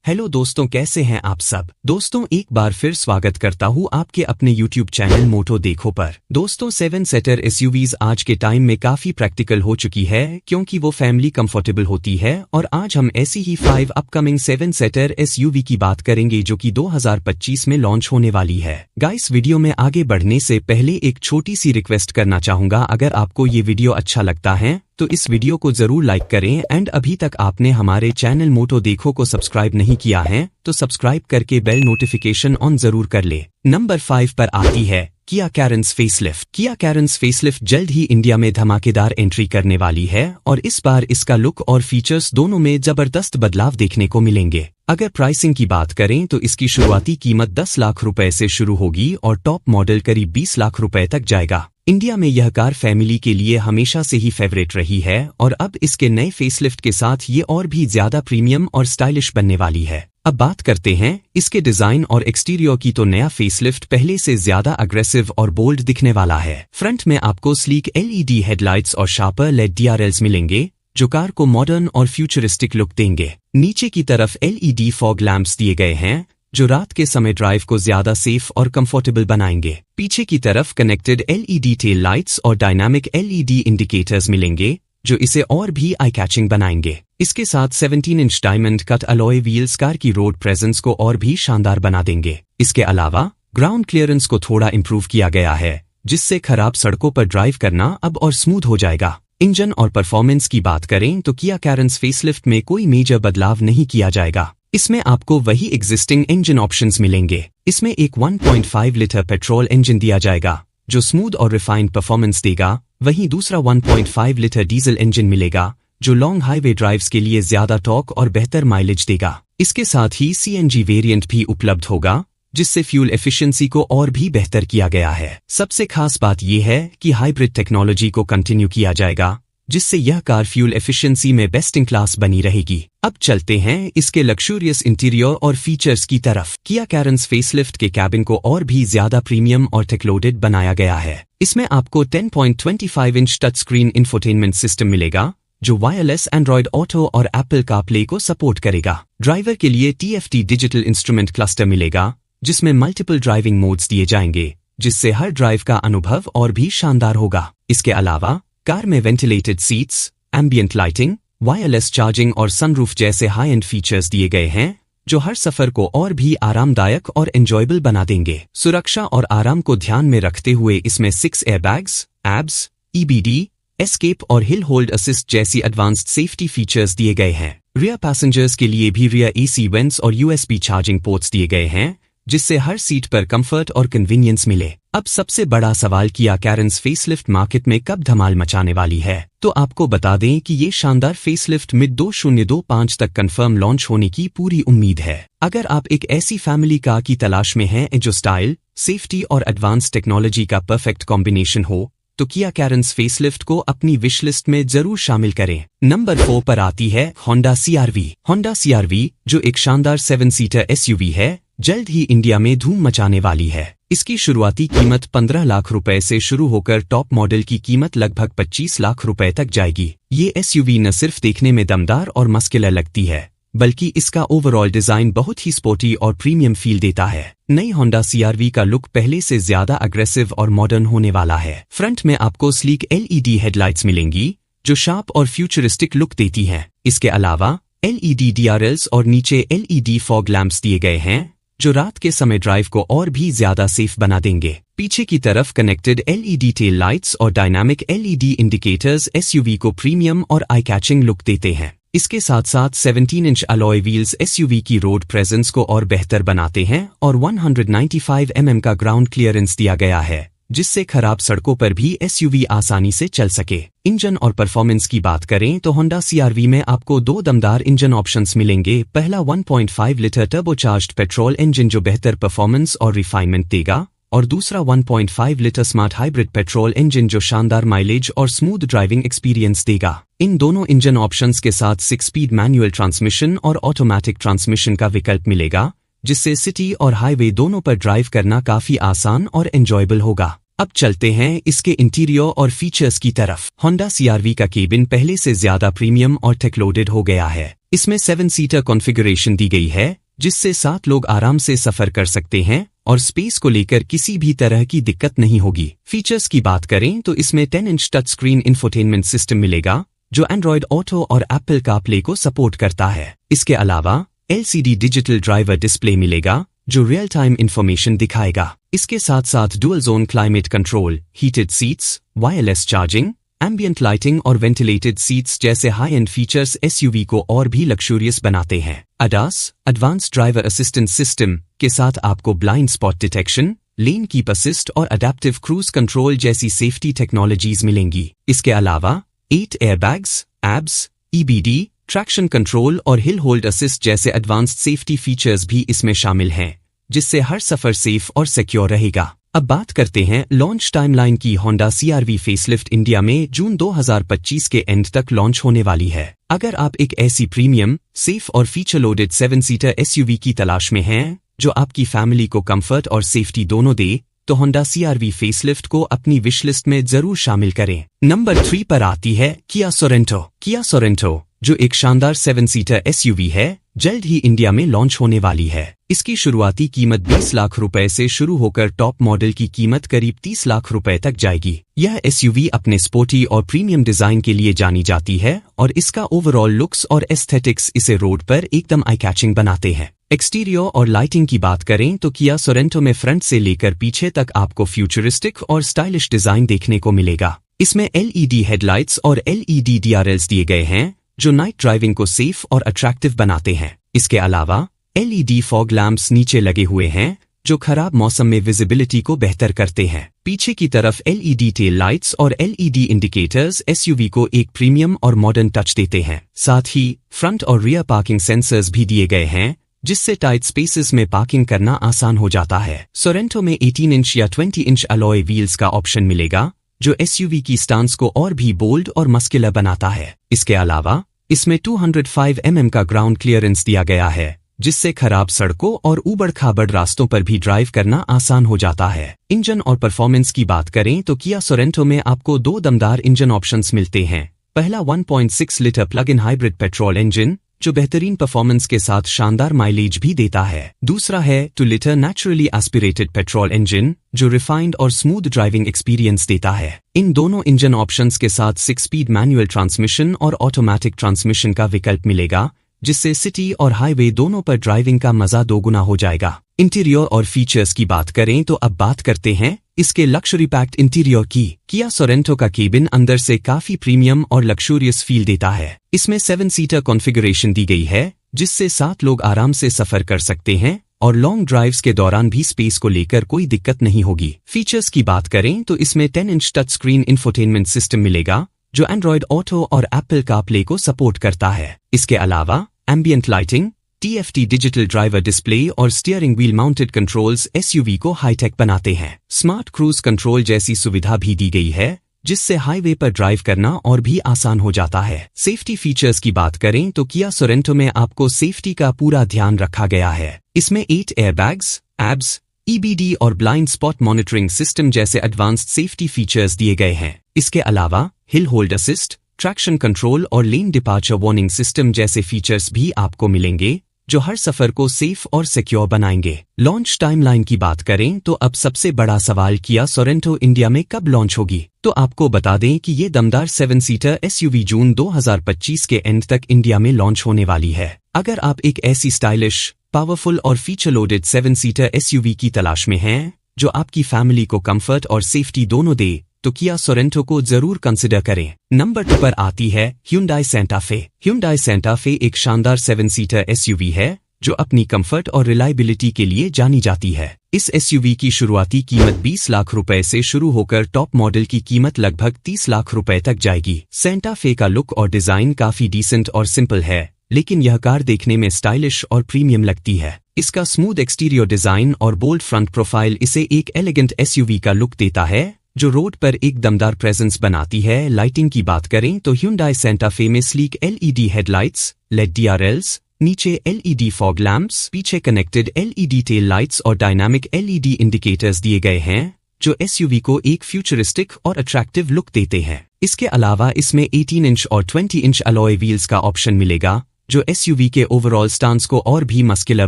Hello दोस्तों, कैसे हैं आप सब। दोस्तों एक बार फिर स्वागत करता हूं आपके अपने YouTube चैनल मोटो देखो पर। दोस्तों 7 सीटर SUVs आज के टाइम में काफी प्रैक्टिकल हो चुकी है क्योंकि वो फैमिली कंफर्टेबल होती है और आज हम ऐसी ही 5 अपकमिंग 7 सीटर SUV की बात करेंगे जो कि 2025 में लॉन्च होने वाली है। गाइस वीडियो में आगे बढ़ने से पहले एक छोटी सी रिक्वेस्ट करना चाहूंगा, अगर आपको ये वीडियो अच्छा लगता है तो इस वीडियो को जरूर लाइक करें एंड अभी तक आपने हमारे चैनल मोटो देखो को सब्सक्राइब नहीं किया है तो सब्सक्राइब करके बेल नोटिफिकेशन ऑन जरूर कर ले। नंबर 5 पर आती है Kia Carens facelift. Kia Carens facelift जल्द ही इंडिया में धमाकेदार एंट्री करने वाली है और इस बार इसका लुक और फीचर्स दोनों में जबरदस्त बदलाव देखने को मिलेंगे। अगर प्राइसिंग की बात करें तो इसकी शुरुआती कीमत 10 लाख रुपए से शुरू होगी और टॉप मॉडल करीब 20 लाख रुपए तक जाएगा। इंडिया में यह कार फैमिली के लिए हमेशा से ही फेवरेट रही है और अब इसके नए फेसलिफ्ट के साथ ये और भी ज्यादा प्रीमियम और स्टाइलिश बनने वाली है। अब बात करते हैं इसके डिजाइन और एक्सटीरियर की, तो नया फेसलिफ्ट पहले से ज्यादा अग्रेसिव और बोल्ड दिखने वाला है। फ्रंट में आपको स्लीक LED हेडलाइट्स और शार्पर LED DRLs मिलेंगे जो कार को मॉडर्न और फ्यूचरिस्टिक लुक देंगे। नीचे की तरफ LED फॉग लैंप्स दिए गए हैं जो रात के समय ड्राइव को ज्यादा सेफ और कंफर्टेबल बनाएंगे। पीछे की तरफ कनेक्टेड LED टेल लाइट्स और डायनामिक LED इंडिकेटर्स मिलेंगे जो इसे और भी आई कैचिंग बनाएंगे। इसके साथ 17 inch diamond cut alloy wheels car की रोड प्रेजेंस को और भी शानदार बना देंगे। इसके अलावा ग्राउंड क्लियरेंस को थोड़ा इंप्रूव किया गया है जिससे खराब सड़कों पर ड्राइव करना अब और स्मूथ हो जाएगा। इंजन और परफॉर्मेंस की बात करें तो किया कैरेंस फेसलिफ्ट में कोई मेजर बदलाव नहीं किया जाएगा। इसमें आपको वही एग्जिस्टिंग इंजन ऑप्शंस मिलेंगे। इसमें एक 1.5 लीटर पेट्रोल इंजन दिया जाएगा जो स्मूथ और रिफाइंड परफॉर्मेंस देगा, वहीं दूसरा 1.5 लीटर डीजल इंजन मिलेगा जो लॉन्ग हाईवे ड्राइव्स के लिए ज्यादा टॉर्क और बेहतर माइलेज देगा। इसके साथ ही CNG वेरिएंट भी उपलब्ध होगा जिससे फ्यूल एफिशिएंसी को और भी बेहतर किया गया है। सबसे खास बात यह है कि हाइब्रिड टेक्नोलॉजी को कंटिन्यू किया जाएगा जिससे यह कार फ्यूल एफिशिएंसी में बेस्ट इन क्लास बनी रहेगी। अब चलते हैं इसके लग्जूरियस इंटीरियर और फीचर्स की तरफ। किया कैरेंस फेसलिफ्ट के कैबिन को और भी ज्यादा प्रीमियम और टेक्लोडेड बनाया गया है। इसमें आपको 10.25 inch touch screen infotainment system मिलेगा जो वायरलेस एंड्रॉयड ऑटो और एप्पल कारप्ले को सपोर्ट करेगा। ड्राइवर के लिए TFT डिजिटल इंस्ट्रूमेंट क्लस्टर मिलेगा जिसमें मल्टीपल ड्राइविंग मोड्स दिए जाएंगे जिससे हर ड्राइव का अनुभव और भी शानदार होगा। इसके अलावा कार में ventilated seats, ambient lighting, wireless charging और सनरूफ जैसे हाई एंड फीचर्स दिए गए हैं जो हर सफर को और भी आरामदायक और एंजॉयबल बना देंगे। सुरक्षा और आराम को ध्यान में रखते हुए इसमें 6 एयरबैग्स, ABS, EBD, एस्केप और हिल होल्ड असिस्ट जैसी एडवांस्ड सेफ्टी फीचर्स दिए गए हैं। रियर पैसेंजर्स के लिए भी रियर AC वेंट्स और USB चार्जिंग पोर्ट्स दिए गए हैं जिससे हर सीट पर कंफर्ट और कन्वीनियंस मिले। अब सबसे बड़ा सवाल किया कैरेंस फेसलिफ्ट मार्केट में कब धमाल मचाने वाली है, तो आपको बता दें कि ये शानदार फेसलिफ्ट मिड 2025 तक कंफर्म लॉन्च होने की पूरी उम्मीद है। अगर आप एक ऐसी फैमिली कार की तलाश में हैं जो स्टाइल, सेफ्टी और एडवांस टेक्नोलॉजी का परफेक्ट कॉम्बिनेशन हो तो किया कैरेंस फेसलिफ्ट को अपनी विश लिस्ट में जरूर शामिल करें। नंबर 4 पर आती है होंडा CR-V। होंडा CR-V जो एक शानदार 7 सीटर SUV है जल्द ही इंडिया में धूम मचाने वाली है। इसकी शुरुआती कीमत 15 लाख रुपए से शुरू होकर टॉप मॉडल की कीमत लगभग 25 लाख रुपए तक जाएगी। ये SUV न सिर्फ देखने में दमदार और मस्कुलर लगती है बल्कि इसका ओवरऑल डिजाइन बहुत ही स्पोर्टी और प्रीमियम फील देता है। नई होंडा CR-V का लुक पहले से ज्यादा अग्रेसिव और मॉडर्न होने वाला है। फ्रंट में आपको स्लीक LED हेडलाइट्स मिलेंगी जो शार्प और फ्यूचरिस्टिक लुक देती हैं। इसके अलावा LED DRLs और नीचे LED फॉग लैंप्स दिए गए हैं जो रात के समय ड्राइव को और भी ज्यादा सेफ बना देंगे। पीछे की तरफ कनेक्टेड LED टेल लाइट्स और डायनामिक LED इंडिकेटर्स SUV को प्रीमियम और आई कैचिंग लुक देते हैं। इसके साथ साथ 17 इंच अलॉय व्हील्स SUV की रोड प्रेजेंस को और बेहतर बनाते हैं और 195 mm का ग्राउंड क्लियरेंस दिया गया है जिससे खराब सड़कों पर भी SUV आसानी से चल सके। इंजन और परफॉर्मेंस की बात करें तो होंडा CR-V में आपको 2 दमदार इंजन ऑप्शंस मिलेंगे। पहला 1.5 लीटर टर्बोचार्ज्ड पेट्रोल इंजन जो बेहतर परफॉर्मेंस और रिफाइनमेंट देगा और दूसरा 1.5 litre smart hybrid petrol engine जो शानदार माइलेज और स्मूथ ड्राइविंग एक्सपीरियंस देगा। इन दोनों इंजन ऑप्शंस के साथ 6 स्पीड मैनुअल ट्रांसमिशन और ऑटोमेटिक ट्रांसमिशन का विकल्प मिलेगा जिससे सिटी और हाईवे दोनों पर ड्राइव करना काफी आसान और एंजॉयबल होगा। अब चलते हैं इसके इंटीरियर और फीचर्स की तरफ। होंडा CR-V का केबिन पहले से ज्यादा प्रीमियम और टेक लोडेड हो गया है। इसमें 7 सीटर कॉन्फ़िगरेशन दी गई है, जिससे 7 लोग आराम से सफर कर सकते हैं और स्पेस को लेकर किसी भी तरह की दिक्कत नहीं होगी। फीचर्स की बात करें तो इसमें 10 inch touch screen infotainment system मिलेगा, जो एंड्रॉयड ऑटो और एप्पल कारप्ले को सपोर्ट करता है। इसके अलावा LCD डिजिटल ड्राइवर डिस्प्ले मिलेगा, जो रियल टाइम इंफॉर्मेशन दिखाएगा। इसके साथ साथ dual zone climate control, heated seats, wireless charging, ambient lighting और वेंटिलेटेड सीट्स जैसे हाई एंड फीचर्स SUV को और भी लग्जूरियस बनाते हैं। ADAS advanced driver assistance system के साथ आपको blind spot detection, lane keep assist और अडेप्टिव क्रूज कंट्रोल जैसी सेफ्टी टेक्नोलॉजीज मिलेंगी। इसके अलावा 8 airbags, ABS, EBD, traction control और हिल होल्ड असिस्ट जैसे एडवांस्ड सेफ्टी फीचर्स भी इसमें शामिल हैं, जिससे हर सफर सेफ और सिक्योर रहेगा। अब बात करते हैं लॉन्च टाइमलाइन की। होंडा CR-V फेसलिफ्ट इंडिया में जून 2025 के एंड तक लॉन्च होने वाली है। अगर आप एक ऐसी प्रीमियम, सेफ और फीचर लोडेड 7 सीटर SUV की तलाश में हैं, जो आपकी फैमिली को कंफर्ट और सेफ्टी दोनों दे, तो होंडा CR-V फेसलिफ्ट को अपनी विश लिस्ट में जरूर शामिल करें। नंबर 3 पर आती है किया सोरेंटो। किया सोरेंटो, जो एक शानदार 7 सीटर SUV है, जल्द ही इंडिया में लॉन्च होने वाली है। इसकी शुरुआती कीमत 20 लाख रुपए से शुरू होकर टॉप मॉडल की कीमत करीब 30 लाख रुपए तक जाएगी। यह SUV अपने स्पोर्टी और प्रीमियम डिजाइन के लिए जानी जाती है और इसका ओवरऑल लुक्स और एस्थेटिक्स इसे रोड पर एकदम आई कैचिंग बनाते हैं। एक्सटीरियर और लाइटिंग की बात करें तो किया सोरेंटो में फ्रंट से लेकर पीछे तक आपको फ्यूचरिस्टिक और स्टाइलिश डिजाइन देखने को मिलेगा। इसमें LED हेडलाइट्स और LED DRLs दिए गए हैं, जो नाइट ड्राइविंग को सेफ और अट्रैक्टिव बनाते हैं। इसके अलावा LED फॉग लैंप्स नीचे लगे हुए हैं, जो खराब मौसम में विजिबिलिटी को बेहतर करते हैं। पीछे की तरफ LED टेल लाइट्स और LED इंडिकेटर्स SUV को एक प्रीमियम और मॉडर्न टच देते हैं। साथ ही फ्रंट और रियर पार्किंग सेंसर्स भी दिए गए हैं, जिससे टाइट स्पेसेस में पार्किंग करना आसान हो जाता है। सोरेंटो में 18 इंच या 20 इंच अलॉय व्हील्स का ऑप्शन मिलेगा, जो SUV की स्टांस को और भी बोल्ड और मस्कुलर बनाता है। इसके अलावा इसमें 205 mm का ग्राउंड क्लियरेंस दिया गया है, जिससे खराब सड़कों और ऊबड़-खाबड़ रास्तों पर भी ड्राइव करना आसान हो जाता है। इंजन और परफॉर्मेंस की बात करें तो किया सोरेंटो में आपको 2 दमदार इंजन ऑप्शंस मिलते हैं। पहला 1.6 litre plug in hybrid petrol engine, जो बेहतरीन परफॉर्मेंस के साथ शानदार माइलेज भी देता है। दूसरा है 2 litre naturally aspirated petrol engine, जो रिफाइंड और स्मूथ ड्राइविंग एक्सपीरियंस देता है। इन दोनों इंजन ऑप्शंस के साथ 6 स्पीड मैनुअल ट्रांसमिशन और ऑटोमेटिक ट्रांसमिशन का विकल्प मिलेगा, जिससे सिटी और हाईवे दोनों पर ड्राइविंग का मजा दोगुना हो जाएगा। इंटीरियर और फीचर्स की बात करें तो अब बात करते हैं इसके लक्जरी पैक्ड इंटीरियर की। किया सोरेंटो का केबिन अंदर से काफी प्रीमियम और लक्जूरियस फील देता है। इसमें 7 सीटर कॉन्फ़िगरेशन दी गई है, जिससे 7 लोग आराम से सफर कर सकते हैं और लॉन्ग ड्राइव्स के दौरान भी स्पेस को लेकर कोई दिक्कत नहीं होगी। फीचर्स की बात करें तो इसमें 10 inch touch screen infotainment system मिलेगा, जो एंड्रॉयड ऑटो और एप्पल कारप्ले को सपोर्ट करता है। इसके अलावा ambient lighting, TFT digital driver display और steering wheel mounted controls SUV को हाईटेक बनाते हैं। स्मार्ट क्रूज कंट्रोल जैसी सुविधा भी दी गई है, जिससे हाईवे पर ड्राइव करना और भी आसान हो जाता है। सेफ्टी फीचर्स की बात करें तो किया सोरेंटो में आपको सेफ्टी का पूरा ध्यान रखा गया है। इसमें 8 एयरबैग्स, ABS, EBD और ब्लाइंड स्पॉट मॉनिटरिंग सिस्टम जैसे एडवांस्ड सेफ्टी फीचर्स दिए गए हैं। इसके अलावा hill hold assist, traction control और लेन डिपार्चर वार्निंग सिस्टम जैसे फीचर्स भी आपको मिलेंगे, जो हर सफर को सेफ और सिक्योर बनाएंगे। लॉन्च टाइमलाइन की बात करें तो अब सबसे बड़ा सवाल किया सोरेंटो इंडिया में कब लॉन्च होगी। तो आपको बता दें कि ये दमदार 7 सीटर SUV जून 2025 के एंड तक इंडिया में लॉन्च होने वाली है। अगर आप एक ऐसी स्टाइलिश, पावरफुल और फीचर लोडेड 7 सीटर SUV की तलाश में हैं, जो आपकी फैमिली को कंफर्ट और सेफ्टी दोनों दे, तो किया सोरेंटो को जरूर कंसिडर करें। नंबर 2 पर आती है Hyundai Santa Fe। Hyundai Santa Fe एक शानदार 7 सीटर SUV है, जो अपनी कंफर्ट और रिलायबिलिटी के लिए जानी जाती है। इस SUV की शुरुआती कीमत 20 लाख रुपए से शुरू होकर टॉप मॉडल की कीमत लगभग 30 लाख रुपए तक जाएगी। Santa Fe का लुक और डिजाइन काफी डिसेंट और सिंपल है, लेकिन यह कार देखने में स्टाइलिश और प्रीमियम लगती है। इसका स्मूथ एक्सटीरियर डिजाइन और बोल्ड फ्रंट प्रोफाइल इसे एक एलिगेंट SUV का लुक देता है, जो रोड पर एक दमदार प्रेजेंस बनाती है। लाइटिंग की बात करें तो Hyundai Santa Fe में sleek LED headlights, LED DRLs, नीचे LED फॉग लैंप्स, पीछे कनेक्टेड LED टेल लाइट्स और डायनामिक LED इंडिकेटर्स दिए गए हैं, जो एसयूवी को एक फ्यूचरिस्टिक और अट्रैक्टिव लुक देते हैं। इसके अलावा इसमें 18 इंच और 20 इंच अलॉय व्हील्स का ऑप्शन मिलेगा, जो एसयूवी के ओवरऑल स्टांस को और भी मस्कुलर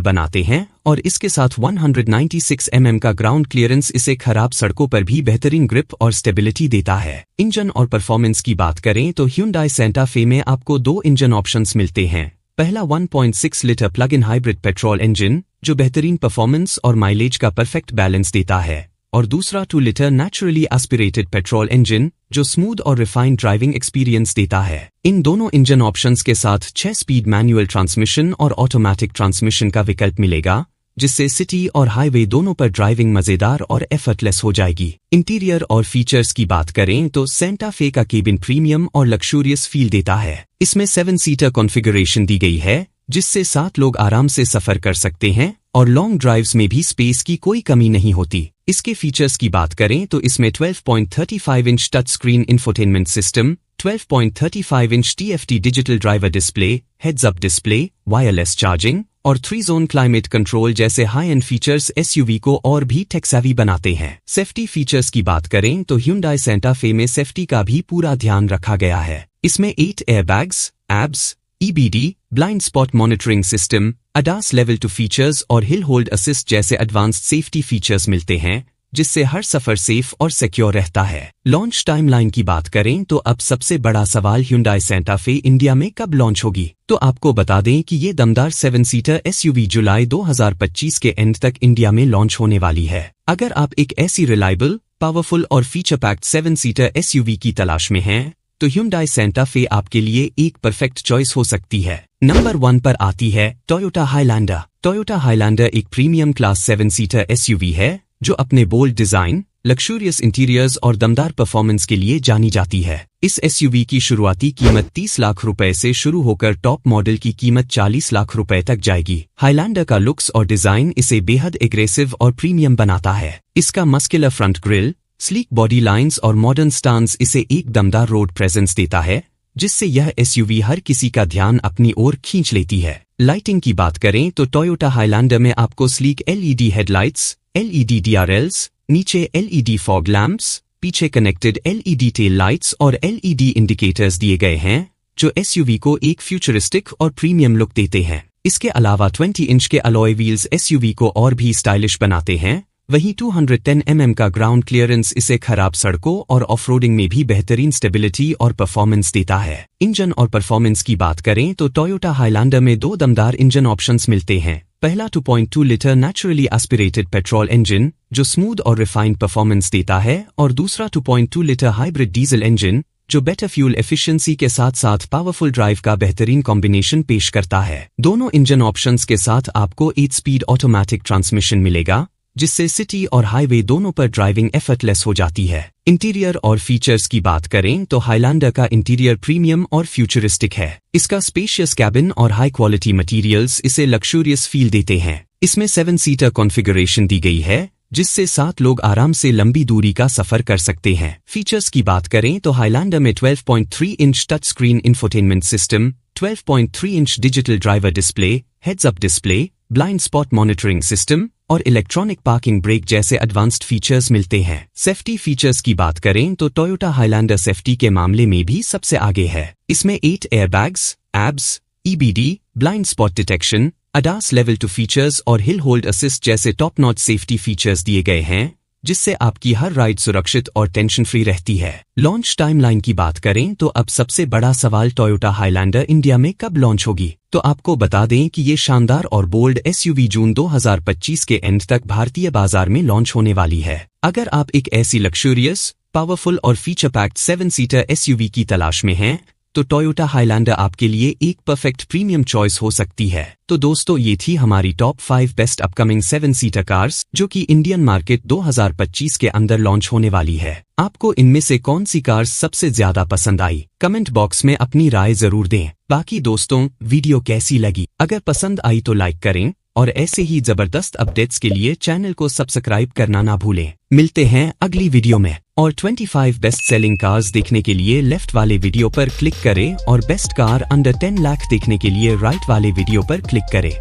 बनाते हैं, और इसके साथ 196 mm का ग्राउंड क्लियरेंस इसे खराब सड़कों पर भी बेहतरीन ग्रिप और स्टेबिलिटी देता है। इंजन और परफॉर्मेंस की बात करें तो Hyundai Santa Fe में आपको 2 इंजन ऑप्शंस मिलते हैं। पहला 1.6 litre plug in hybrid petrol engine, जो बेहतरीन परफॉर्मेंस और माइलेज का परफेक्ट बैलेंस देता है, और दूसरा 2 litre naturally aspirated petrol engine, जो स्मूथ और रिफाइंड ड्राइविंग एक्सपीरियंस देता है। इन दोनों इंजन ऑप्शंस के साथ 6 स्पीड मैनुअल ट्रांसमिशन और ऑटोमेटिक ट्रांसमिशन का विकल्प मिलेगा, जिससे सिटी और हाईवे दोनों पर ड्राइविंग मजेदार और एफर्टलेस हो जाएगी। इंटीरियर और फीचर्स की बात करें तो सेंटा फे का केबिन प्रीमियम और लक्सूरियस फील देता है। इसमें 7 सीटर कॉन्फ़िगरेशन दी गई है, जिससे 7 लोग आराम से सफर कर सकते हैं, और लॉन्ग ड्राइव्स में भी स्पेस की कोई कमी नहीं होती। इसके फीचर्स की बात करें तो इसमें 12.35 inch touch screen infotainment system, 12.35 inch TFT digital driver display, heads up display, wireless charging और 3 जोन क्लाइमेट कंट्रोल जैसे हाई एंड फीचर्स एसयूवी को और भी टेक सेवी बनाते हैं। सेफ्टी फीचर्स की बात करें तो Hyundai Santa Fe में सेफ्टी का भी पूरा ध्यान रखा गया है। इसमें 8 airbags, ABS, EBD, blind spot monitoring system, ADAS level 2 features और हिल होल्ड असिस्ट जैसे एडवांस्ड सेफ्टी फीचर्स मिलते हैं, जिससे हर सफर सेफ और सिक्योर रहता है। लॉन्च टाइमलाइन की बात करें तो अब सबसे बड़ा सवाल Hyundai Santa Fe इंडिया में कब लॉन्च होगी। तो आपको बता दें कि ये दमदार 7 सीटर एसयूवी जुलाई 2025 के एंड तक इंडिया में लॉन्च होने वाली है। अगर आप एक ऐसी रिलायबल, पावरफुल और फीचर पैक्ड 7 सीटर एसयूवी की तलाश में हैं, तो Hyundai Santa Fe आपके लिए एक परफेक्ट चॉइस हो सकती है। नंबर 1 पर आती है Toyota Highlander। Toyota Highlander एक प्रीमियम क्लास 7 सीटर एसयूवी है, जो अपने बोल्ड डिजाइन, लक्सूरियस इंटीरियर्स और दमदार परफॉर्मेंस के लिए जानी जाती है। इस एसयूवी की शुरुआती कीमत 30 लाख रुपए से शुरू होकर टॉप मॉडल की कीमत 40 लाख रुपए तक जाएगी। हाइलैंडर का लुक्स और डिजाइन इसे बेहद एग्रेसिव और प्रीमियम बनाता है। इसका muscular front grille, sleek body lines और मॉडर्न स्टांस इसे एक दमदार रोड प्रेजेंस देता है, जिससे यह एसयूवी हर किसी का ध्यान अपनी ओर खींच लेती है। लाइटिंग की बात करें तो टोयोटा हाइलैंडर में आपको sleek LED headlights, LED DRLs, नीचे LED फॉग लैंप्स, पीछे कनेक्टेड LED टेल लाइट्स और LED इंडिकेटर्स दिए गए हैं, जो एसयूवी को एक फ्यूचरिस्टिक और प्रीमियम लुक देते हैं। इसके अलावा 20 इंच के अलॉय व्हील्स एसयूवी को और भी स्टाइलिश बनाते हैं। वहीं 210 mm का ग्राउंड क्लियरेंस इसे खराब सड़कों और ऑफरोडिंग में भी बेहतरीन स्टेबिलिटी और परफॉर्मेंस देता है। इंजन और परफॉर्मेंस की बात करें तो टोयोटा हाइलैंडर में 2 दमदार इंजन ऑप्शंस मिलते हैं। पहला 2.2 litre naturally aspirated petrol engine, जो स्मूथ और रिफाइंड परफॉर्मेंस देता है, और दूसरा 2.2 लीटर हाइब्रिड डीजल इंजन, जो बेटर फ्यूल एफिशिएंसी के साथ साथ पावरफुल ड्राइव का बेहतरीन कॉम्बिनेशन पेश करता है। दोनों इंजन ऑप्शंस के साथ आपको 8 स्पीड ऑटोमेटिक ट्रांसमिशन मिलेगा, जिससे सिटी और हाईवे दोनों पर ड्राइविंग एफर्टलेस हो जाती है। इंटीरियर और फीचर्स की बात करें तो हाइलैंडर का इंटीरियर प्रीमियम और फ्यूचरिस्टिक है। इसका स्पेशियस कैबिन और हाई क्वालिटी मटेरियल्स इसे लक्सूरियस फील देते हैं। इसमें 7 सीटर कॉन्फ़िगरेशन दी गई है, जिससे 7 लोग आराम से लंबी दूरी का सफर कर सकते हैं। फीचर्स की बात करें तो हाइलैंडर में 12.3 inch touch screen infotainment system, 12.3 inch digital driver display, heads up display, blind spot monitoring system और इलेक्ट्रॉनिक पार्किंग ब्रेक जैसे एडवांस्ड फीचर्स मिलते हैं। सेफ्टी फीचर्स की बात करें तो टोयोटा हाइलैंडर सेफ्टी के मामले में भी सबसे आगे है। इसमें 8 airbags, ABS, EBD, blind spot detection, ADAS level 2 features और हिल होल्ड असिस्ट जैसे टॉप नॉच सेफ्टी फीचर्स दिए गए हैं, जिससे आपकी हर राइड सुरक्षित और टेंशन फ्री रहती है। लॉन्च टाइमलाइन की बात करें तो अब सबसे बड़ा सवाल टोयोटा हाइलैंडर इंडिया में कब लॉन्च होगी। तो आपको बता दें कि ये शानदार और बोल्ड एसयूवी जून 2025 के एंड तक भारतीय बाजार में लॉन्च होने वाली है। अगर आप एक ऐसी लक्सूरियस, पावरफुल और फीचर पैक्ड 7 सीटर एसयूवी की तलाश में हैं, तो टोयोटा हाइलैंडर आपके लिए एक परफेक्ट प्रीमियम चॉइस हो सकती है। तो दोस्तों, ये थी हमारी top 5 best upcoming 7 seater cars, जो कि इंडियन मार्केट 2025 के अंदर लॉन्च होने वाली है। आपको इनमें से कौन सी कार्स सबसे ज्यादा पसंद आई? कमेंट बॉक्स में अपनी राय जरूर दें। बाकी दोस्तों, वीडियो कैसी लगी? अगर पसंद आई तो लाइक करें, और ऐसे ही जबरदस्त अपडेट्स के लिए चैनल को सब्सक्राइब करना ना भूलें। मिलते हैं अगली वीडियो में। और 25 बेस्ट सेलिंग कार्स देखने के लिए लेफ्ट वाले वीडियो पर क्लिक करें, और बेस्ट कार अंडर 10 लाख देखने के लिए राइट वाले वीडियो पर क्लिक करें।